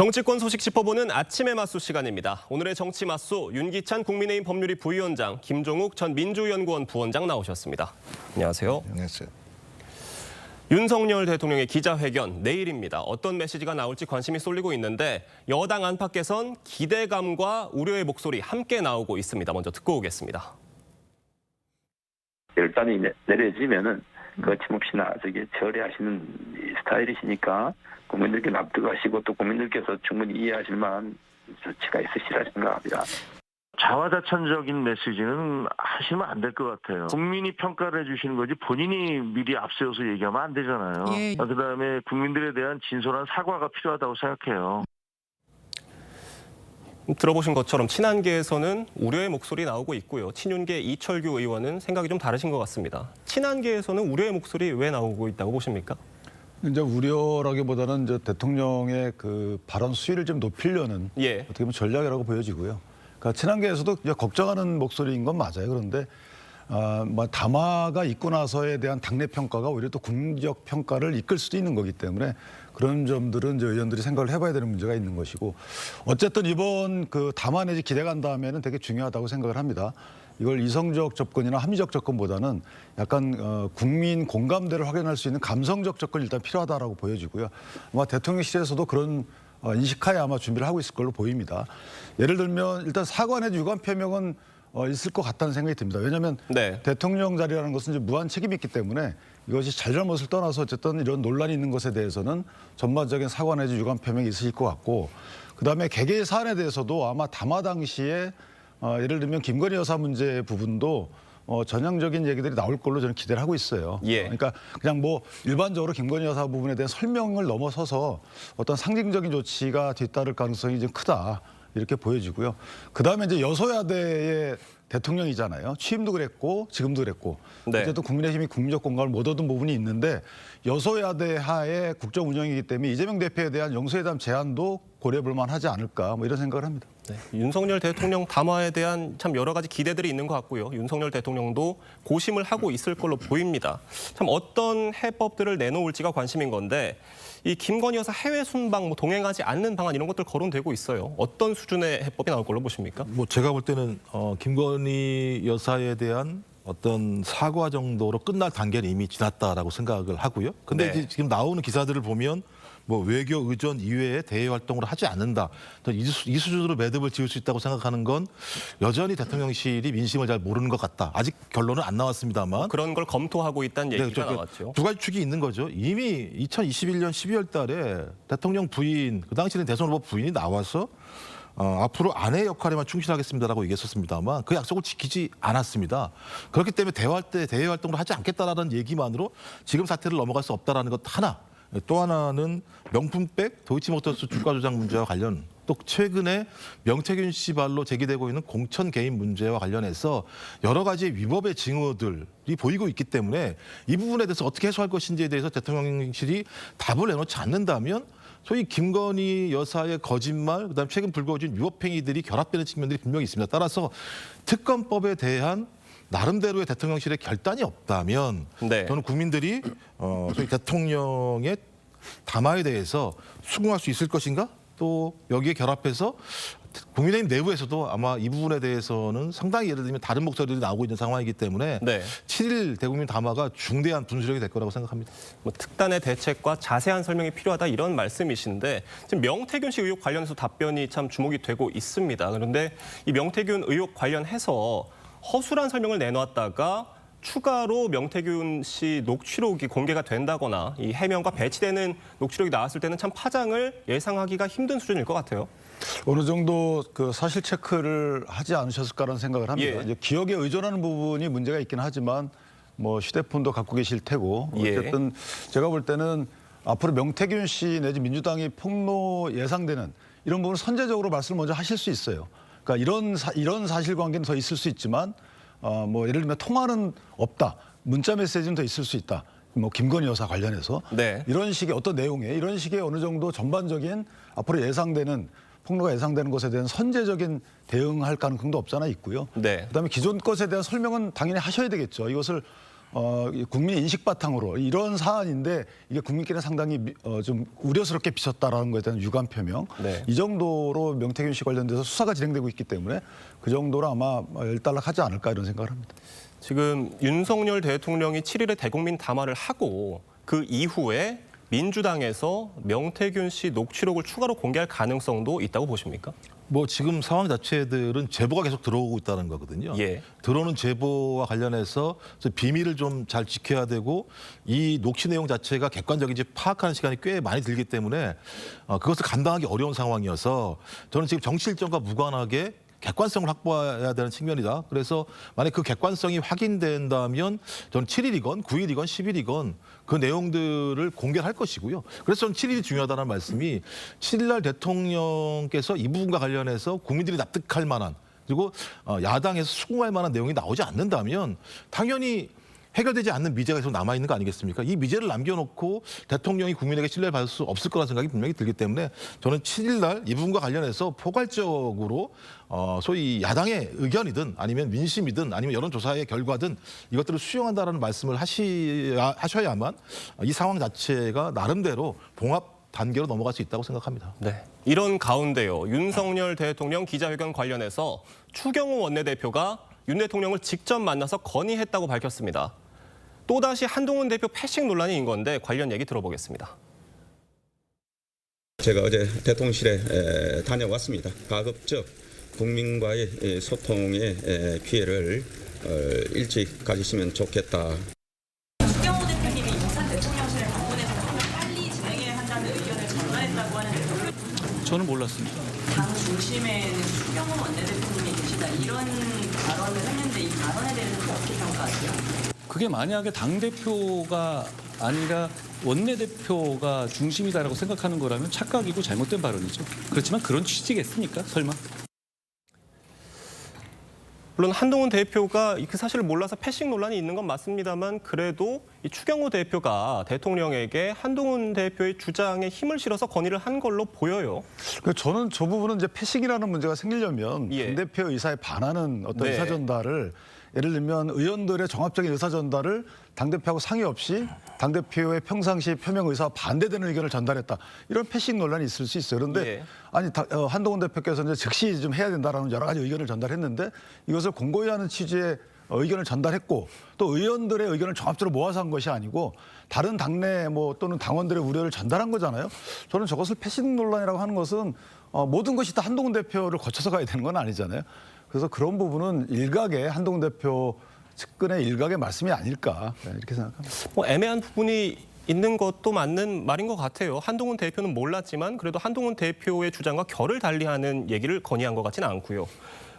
정치권 소식 짚어보는 아침의 맞수 시간입니다. 오늘의 정치 맞수 윤기찬 국민의힘 법률위 부위원장, 김종욱 전 민주연구원 부원장 나오셨습니다. 안녕하세요. 안녕하세요. 윤석열 대통령의 기자회견 내일입니다. 어떤 메시지가 나올지 관심이 쏠리고 있는데 여당 안팎에선 기대감과 우려의 목소리 함께 나오고 있습니다. 먼저 듣고 오겠습니다. 결단이 내려지면은 거침없이나 처리하시는 스타일이시니까 국민들께 납득하시고 또 국민들께서 충분히 이해하실 만한 조치가 있으시라 생각합니다. 자화자찬적인 메시지는 하시면 안 될 것 같아요. 국민이 평가를 해주시는 거지 본인이 미리 앞세워서 얘기하면 안 되잖아요. 예. 그다음에 국민들에 대한 진솔한 사과가 필요하다고 생각해요. 들어보신 것처럼 친한계에서는 우려의 목소리 나오고 있고요. 친윤계 이철규 의원은 생각이 좀 다르신 것 같습니다. 친한계에서는 우려의 목소리 왜 나오고 있다고 보십니까? 이제 우려라기보다는 이제 대통령의 그 발언 수위를 좀 높이려는 어떻게 보면 전략이라고 보여지고요. 그러니까 친한계에서도 이제 걱정하는 목소리인 건 맞아요. 그런데 담화가 있고 나서에 대한 당내 평가가 오히려 또 국민적 평가를 이끌 수도 있는 거기 때문에 그런 점들은 이제 의원들이 생각을 해봐야 되는 문제가 있는 것이고, 어쨌든 이번 그 담화 내지 기대간담회는 되게 중요하다고 생각을 합니다. 이걸 이성적 접근이나 합리적 접근보다는 약간 국민 공감대를 확인할 수 있는 감성적 접근이 일단 필요하다라고 보여지고요. 아마 대통령실에서도 그런 인식하에 아마 준비를 하고 있을 걸로 보입니다. 예를 들면 일단 사과 내지 유감 표명은 있을 것 같다는 생각이 듭니다. 왜냐하면 대통령 자리라는 것은 이제 무한 책임이 있기 때문에 이것이 잘잘못을 떠나서 어쨌든 이런 논란이 있는 것에 대해서는 전반적인 사과 내지 유감 표명이 있으실 것 같고, 그다음에 개개의 사안에 대해서도 아마 담화 당시에 예를 들면 김건희 여사 문제 부분도 전향적인 얘기들이 나올 걸로 저는 기대를 하고 있어요. 그러니까 그냥 뭐 일반적으로 김건희 여사 부분에 대한 설명을 넘어서서 어떤 상징적인 조치가 뒤따를 가능성이 좀 크다, 이렇게 보여지고요. 그다음에 이제 여소야대의 대통령이잖아요. 취임도 그랬고 지금도 그랬고 어쨌든 국민의힘이 국민적 공감을 못 얻은 부분이 있는데, 여소야대 하에 국정 운영이기 때문에 이재명 대표에 대한 영수회담 제안도 고려해 볼 만하지 않을까, 뭐 이런 생각을 합니다. 윤석열 대통령 담화에 대한 참 여러 가지 기대들이 있는 것 같고요. 윤석열 대통령도 고심을 하고 있을 걸로 보입니다. 참 어떤 해법들을 내놓을지가 관심인 건데, 이 김건희 여사 해외 순방, 동행하지 않는 방안 이런 것들 거론되고 있어요. 어떤 수준의 해법이 나올 걸로 보십니까? 제가 볼 때는 김건희 여사에 대한 어떤 사과 정도로 끝날 단계는 이미 지났다라고 생각을 하고요. 근데 이제 지금 나오는 기사들을 보면 외교 의존 이외에 대외 활동을 하지 않는다, 이 수준으로 매듭을 지을 수 있다고 생각하는 건 여전히 대통령실이 민심을 잘 모르는 것 같다. 아직 결론은 안 나왔습니다만 그런 걸 검토하고 있다는 얘기가 나왔죠. 두 가지 축이 있는 거죠. 이미 2021년 12월 달에 대통령 부인, 그 당시에는 대선 후보 부인이 나와서 앞으로 아내 역할에만 충실하겠습니다라고 얘기했었습니다만 그 약속을 지키지 않았습니다. 그렇기 때문에 대화할 때 대외 활동을 하지 않겠다라는 얘기만으로 지금 사태를 넘어갈 수 없다라는 것 하나, 또 하나는 명품백 도이치모터스 주가 조작 문제와 관련, 또 최근에 명태균 씨 발로 제기되고 있는 공천 개입 문제와 관련해서 여러 가지 위법의 징후들이 보이고 있기 때문에 이 부분에 대해서 어떻게 해소할 것인지에 대해서 대통령실이 답을 내놓지 않는다면 소위 김건희 여사의 거짓말, 그다음에 최근 불거진 위법행위들이 결합되는 측면들이 분명히 있습니다. 따라서 특검법에 대한 나름대로의 대통령실의 결단이 없다면 저는 국민들이 소위 대통령의 담화에 대해서 수긍할 수 있을 것인가? 또 여기에 결합해서 국민의힘 내부에서도 아마 이 부분에 대해서는 상당히 예를 들면 다른 목소리들이 나오고 있는 상황이기 때문에 7일 대국민 담화가 중대한 분수령이 될 거라고 생각합니다. 특단의 대책과 자세한 설명이 필요하다, 이런 말씀이신데, 지금 명태균 씨 의혹 관련해서 답변이 참 주목이 되고 있습니다. 그런데 이 명태균 의혹 관련해서 허술한 설명을 내놓았다가 추가로 명태균 씨 녹취록이 공개가 된다거나 이 해명과 배치되는 녹취록이 나왔을 때는 참 파장을 예상하기가 힘든 수준일 것 같아요. 어느 정도 그 사실 체크를 하지 않으셨을까라는 생각을 합니다. 이제 기억에 의존하는 부분이 문제가 있긴 하지만 휴대폰도 갖고 계실 테고, 어쨌든 제가 볼 때는 앞으로 명태균 씨 내지 민주당이 폭로 예상되는 이런 부분을 선제적으로 말씀을 먼저 하실 수 있어요. 그러니까 이런 사실관계는 더 있을 수 있지만 예를 들면 통화는 없다, 문자 메시지는 더 있을 수 있다, 김건희 여사 관련해서 이런 식의 어떤 내용에 이런 식의 어느 정도 전반적인 앞으로 예상되는 폭로가 예상되는 것에 대한 선제적인 대응할 가능성도 없잖아 있고요. 그다음에 기존 것에 대한 설명은 당연히 하셔야 되겠죠. 이것을 이 국민 인식 바탕으로 이런 사안인데 이게 국민께는 상당히 좀 우려스럽게 비쳤다라는 것에 대한 유감 표명. 네. 이 정도로 명태균 씨 관련돼서 수사가 진행되고 있기 때문에 그 정도로 아마 일단락하지 않을까 이런 생각을 합니다. 지금 윤석열 대통령이 7일에 대국민 담화를 하고 그 이후에 민주당에서 명태균 씨 녹취록을 추가로 공개할 가능성도 있다고 보십니까? 뭐 지금 상황 자체들은 제보가 계속 들어오고 있다는 거거든요. 예. 들어오는 제보와 관련해서 비밀을 좀 잘 지켜야 되고 이 녹취 내용 자체가 객관적인지 파악하는 시간이 꽤 많이 들기 때문에 그것을 감당하기 어려운 상황이어서 저는 지금 정치 일정과 무관하게 객관성을 확보해야 되는 측면이다. 그래서 만약 그 객관성이 확인된다면 저는 7일이건 9일이건 10일이건 그 내용들을 공개할 것이고요. 그래서 저는 7일이 중요하다는 말씀이 7일 날 대통령께서 이 부분과 관련해서 국민들이 납득할 만한 그리고 야당에서 수긍할 만한 내용이 나오지 않는다면 당연히 해결되지 않는 미제가 계속 남아있는 거 아니겠습니까? 이 미제를 남겨놓고 대통령이 국민에게 신뢰를 받을 수 없을 거라는 생각이 분명히 들기 때문에 저는 7일 날 이 부분과 관련해서 포괄적으로 소위 야당의 의견이든 아니면 민심이든 아니면 여론조사의 결과든 이것들을 수용한다라는 말씀을 하셔야만 이 상황 자체가 나름대로 봉합 단계로 넘어갈 수 있다고 생각합니다. 네. 이런 가운데요. 윤석열 대통령 기자회견 관련해서 추경호 원내대표가 윤 대통령을 직접 만나서 건의했다고 밝혔습니다. 또다시 한동훈 대표 패싱 논란이 인 건데 관련 얘기 들어보겠습니다. 제가 어제 대통령실에 다녀왔습니다. 가급적 국민과의 소통의 기회를 일찍 가지시면 좋겠다. 추경호 대표님이 인천 대통령실을 방문해서 빨리 진행해야 한다는 의견을 전달했다고 하는데 저는 몰랐습니다. 당 중심에는 추경호 원내대표님이 계시다 이런 발언을 했는데 이 발언에 대해서는 어떻게 평가하세요? 그게 만약에 당대표가 아니라 원내대표가 중심이다라고 생각하는 거라면 착각이고 잘못된 발언이죠. 그렇지만 그런 취지겠습니까? 설마? 물론 한동훈 대표가 그 사실을 몰라서 패싱 논란이 있는 건 맞습니다만 그래도 이 추경호 대표가 대통령에게 한동훈 대표의 주장에 힘을 실어서 건의를 한 걸로 보여요. 저는 저 부분은 이제 패싱이라는 문제가 생기려면 예. 당대표 의사에 반하는 어떤 네. 의사 전달을 예를 들면 의원들의 종합적인 의사 전달을 당대표하고 상의 없이 당대표의 평상시 표명 의사와 반대되는 의견을 전달했다. 이런 패싱 논란이 있을 수 있어요. 그런데 예. 아니 한동훈 대표께서 이제 즉시 좀 해야 된다라는 여러 가지 의견을 전달했는데 이것을 공고히 하는 취지의 의견을 전달했고 또 의원들의 의견을 종합적으로 모아서 한 것이 아니고 다른 당내 또는 당원들의 우려를 전달한 거잖아요. 저는 저것을 패싱 논란이라고 하는 것은 모든 것이 다 한동훈 대표를 거쳐서 가야 되는 건 아니잖아요. 그래서 그런 부분은 일각의 한동훈 대표 측근의 일각의 말씀이 아닐까 이렇게 생각합니다. 애매한 부분이 있는 것도 맞는 말인 것 같아요. 한동훈 대표는 몰랐지만 그래도 한동훈 대표의 주장과 결을 달리하는 얘기를 건의한 것 같지는 않고요.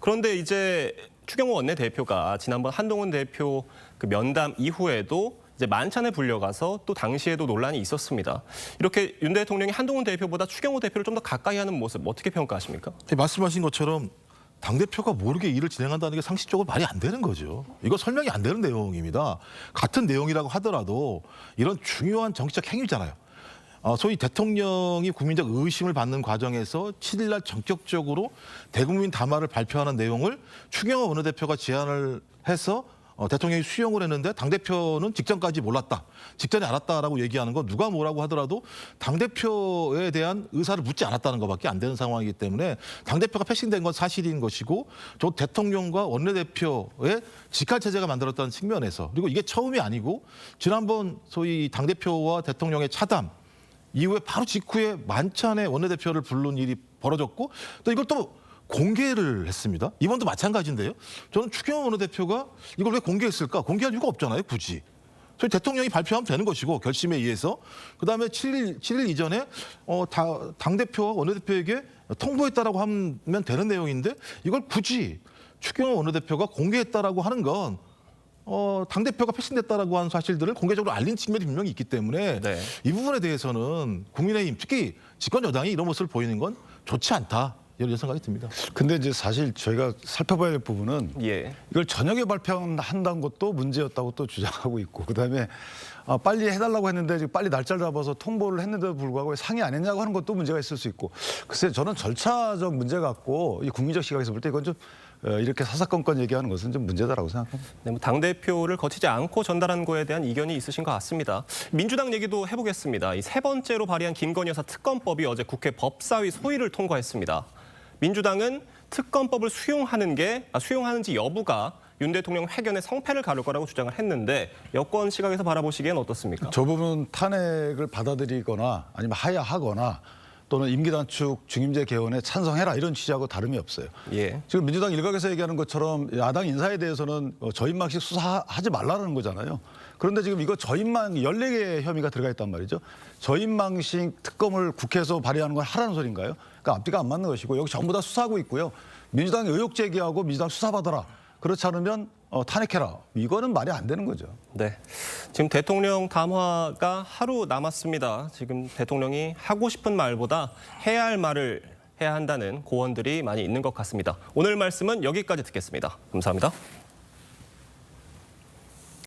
그런데 이제 추경호 원내대표가 지난번 한동훈 대표 그 면담 이후에도 이제 만찬에 불려가서 또 당시에도 논란이 있었습니다. 이렇게 윤 대통령이 한동훈 대표보다 추경호 대표를 좀 더 가까이 하는 모습 어떻게 평가하십니까? 말씀하신 것처럼 당대표가 모르게 일을 진행한다는 게 상식적으로 말이 안 되는 거죠. 이거 설명이 안 되는 내용입니다. 같은 내용이라고 하더라도 이런 중요한 정치적 행위잖아요. 소위 대통령이 국민적 의심을 받는 과정에서 7일 날 전격적으로 대국민 담화를 발표하는 내용을 추경호 원내대표가 제안을 해서 대통령이 수용을 했는데 당대표는 직전까지 몰랐다. 직전에 알았다라고 얘기하는 건 누가 뭐라고 하더라도 당대표에 대한 의사를 묻지 않았다는 것밖에 안 되는 상황이기 때문에 당대표가 패싱된 건 사실인 것이고 저 대통령과 원내대표의 직할체제가 만들었다는 측면에서 그리고 이게 처음이 아니고 지난번 소위 당대표와 대통령의 차담 이후에 바로 직후에 만찬에 원내대표를 부른 일이 벌어졌고 또 이걸 또 공개를 했습니다. 이번도 마찬가지인데요. 저는 추경호 원내대표가 이걸 왜 공개했을까? 공개할 이유가 없잖아요, 굳이. 저희 대통령이 발표하면 되는 것이고 결심에 의해서 그다음에 7일 이전에 당대표와 원내대표에게 통보했다라고 하면 되는 내용인데 이걸 굳이 추경호 원내대표가 공개했다라고 하는 건 당대표가 패싱됐다라고 하는 사실들을 공개적으로 알린 측면이 분명히 있기 때문에 네. 이 부분에 대해서는 국민의힘 특히 집권 여당이 이런 모습을 보이는 건 좋지 않다. 이런 생각이 듭니다. 근데 이제 사실 저희가 살펴봐야 될 부분은 예. 이걸 저녁에 발표한다는 것도 문제였다고 또 주장하고 있고 그다음에 빨리 해달라고 했는데 빨리 날짜를 잡아서 통보를 했는데도 불구하고 왜 상의 안 했냐고 하는 것도 문제가 있을 수 있고 글쎄 저는 절차적 문제 같고 이 국민적 시각에서 볼 때 이건 좀 이렇게 사사건건 얘기하는 것은 좀 문제다라고 생각합니다. 네, 뭐 당대표를 거치지 않고 전달한 거에 대한 이견이 있으신 것 같습니다. 민주당 얘기도 해보겠습니다. 이 세 번째로 발의한 김건희 여사 특검법이 어제 국회 법사위 소위를 통과했습니다. 민주당은 특검법을 수용하는지 여부가 윤 대통령 회견의 성패를 가를 거라고 주장을 했는데 여권 시각에서 바라보시기엔 어떻습니까? 저 부분 탄핵을 받아들이거나 아니면 하야하거나 또는 임기 단축 중임제 개헌에 찬성해라 이런 취지하고 다름이 없어요. 예. 지금 민주당 일각에서 얘기하는 것처럼 야당 인사에 대해서는 저인망식 수사하지 말라는 거잖아요. 그런데 지금 이거 저인망 14개의 혐의가 들어가 있단 말이죠. 저인망식 특검을 국회에서 발의하는 건 하라는 소리인가요? 그러니까 앞뒤가 안 맞는 것이고 여기 전부 다 수사하고 있고요. 민주당이 의혹 제기하고 민주당 수사받아라. 그렇지 않으면 탄핵해라. 이거는 말이 안 되는 거죠. 네, 지금 대통령 담화가 하루 남았습니다. 지금 대통령이 하고 싶은 말보다 해야 할 말을 해야 한다는 고언들이 많이 있는 것 같습니다. 오늘 말씀은 여기까지 듣겠습니다. 감사합니다.